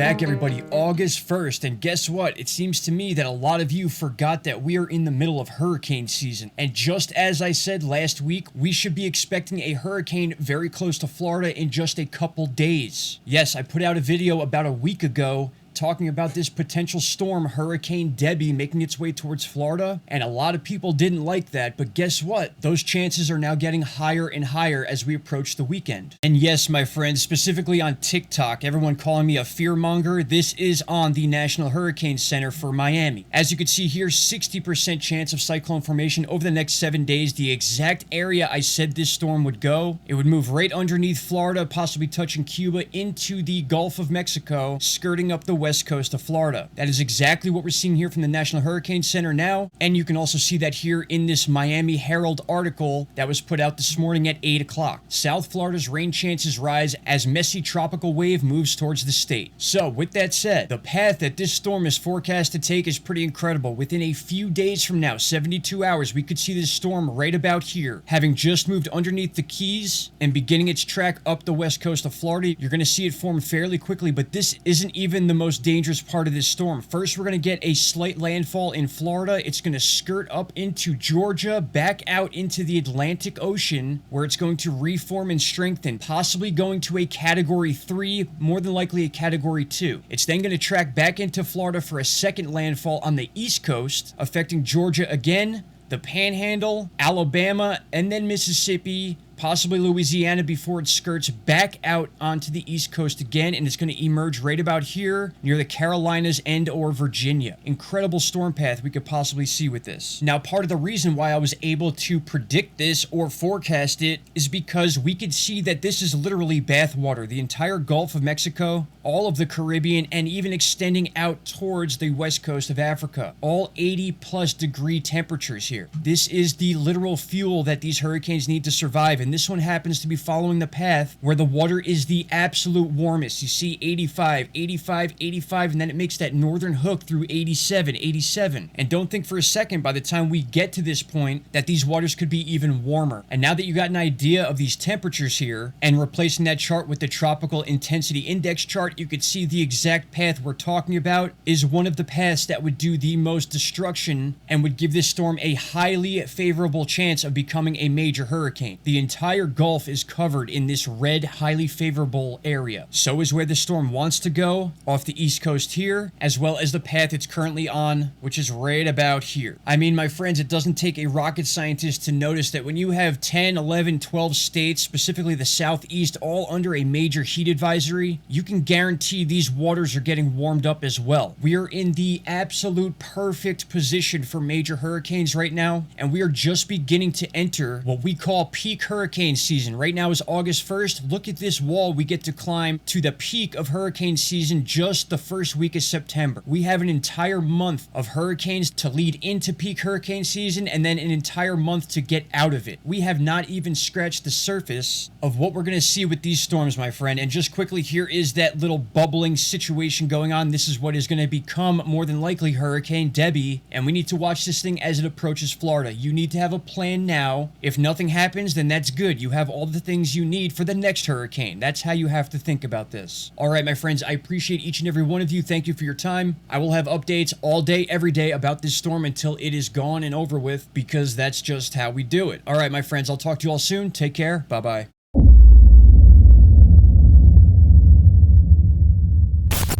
back, everybody. August 1st, and guess what? It seems to me that a lot of you forgot that we are in the middle of hurricane season. And just as I said last week, we should be expecting a hurricane very close to Florida in just a couple days. Yes, I put out a video about a week ago talking about this potential storm, Hurricane Debby, making its way towards Florida, and a lot of people didn't like that, but guess what? Those chances are now getting higher and higher as we approach the weekend. And yes, my friends, specifically on TikTok, everyone calling me a fearmonger, this is on the National Hurricane Center for Miami. As you can see here, 60% chance of cyclone formation over the next 7 days, the exact area I said this storm would go. It would move right underneath Florida, possibly touching Cuba into the Gulf of Mexico, skirting up the west coast of Florida. That is exactly what we're seeing here from the National Hurricane Center now, and you can also see that here in this Miami Herald article that was put out this morning at 8 o'clock. South Florida's rain chances rise as messy tropical wave moves towards the state. So, with that said, the path that this storm is forecast to take is pretty incredible. Within a few days from now, 72 hours, we could see this storm right about here, having just moved underneath the Keys and beginning its track up the west coast of Florida. You're going to see it form fairly quickly, but this isn't even the most dangerous part of this storm. First, we're going to get a slight landfall in Florida. It's going to skirt up into Georgia, back out into the Atlantic Ocean, where it's going to reform and strengthen, possibly going to a Category 3, more than likely a Category 2. It's then going to track back into Florida for a second landfall on the East Coast, affecting Georgia again, the Panhandle, Alabama, and then Mississippi, possibly Louisiana, before it skirts back out onto the East Coast again, and it's going to emerge right about here near the Carolinas and or Virginia. Incredible storm path we could possibly see with this. Now, part of the reason why I was able to predict this or forecast it is because we could see that this is literally bathwater. The entire Gulf of Mexico, all of the Caribbean, and even extending out towards the west coast of Africa. All 80+ degree temperatures here. This is the literal fuel that these hurricanes need to survive. And this one happens to be following the path where the water is the absolute warmest. You see 85, 85, 85, and then it makes that northern hook through 87, 87. And don't think for a second by the time we get to this point that these waters could be even warmer. And now that you got an idea of these temperatures here, and replacing that chart with the tropical intensity index chart, you could see the exact path we're talking about is one of the paths that would do the most destruction and would give this storm a highly favorable chance of becoming a major hurricane. The entire Gulf is covered in this red, highly favorable area. So is where the storm wants to go, off the East Coast here, as well as the path it's currently on, which is right about here. I mean, my friends, it doesn't take a rocket scientist to notice that when you have 10, 11, 12 states, specifically the Southeast, all under a major heat advisory, you can guarantee these waters are getting warmed up as well. We are in the absolute perfect position for major hurricanes right now, and we are just beginning to enter what we call peak hurricane season. Right now is August 1st. Look at this wall we get to climb to the peak of hurricane season just the first week of September. We have an entire month of hurricanes to lead into peak hurricane season and then an entire month to get out of it. We have not even scratched the surface of what we're going to see with these storms, my friend. And just quickly, here is that little bubbling situation going on. This is what is going to become more than likely Hurricane Debby, and we need to watch this thing as it approaches Florida. You need to have a plan now. If nothing happens, then that's good. You have all the things you need for the next hurricane. That's how you have to think about this. All right, my friends, I appreciate each and every one of you. Thank you for your time. I will have updates all day, every day about this storm until it is gone and over with, because that's just how we do it. All right, my friends, I'll talk to you all soon. Take care. Bye-bye.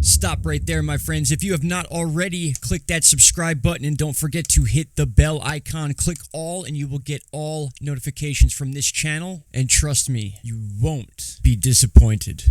Stop right there, my friends. If you have not already, click that subscribe button and don't forget to hit the bell icon. Click all and you will get all notifications from this channel. And trust me, you won't be disappointed.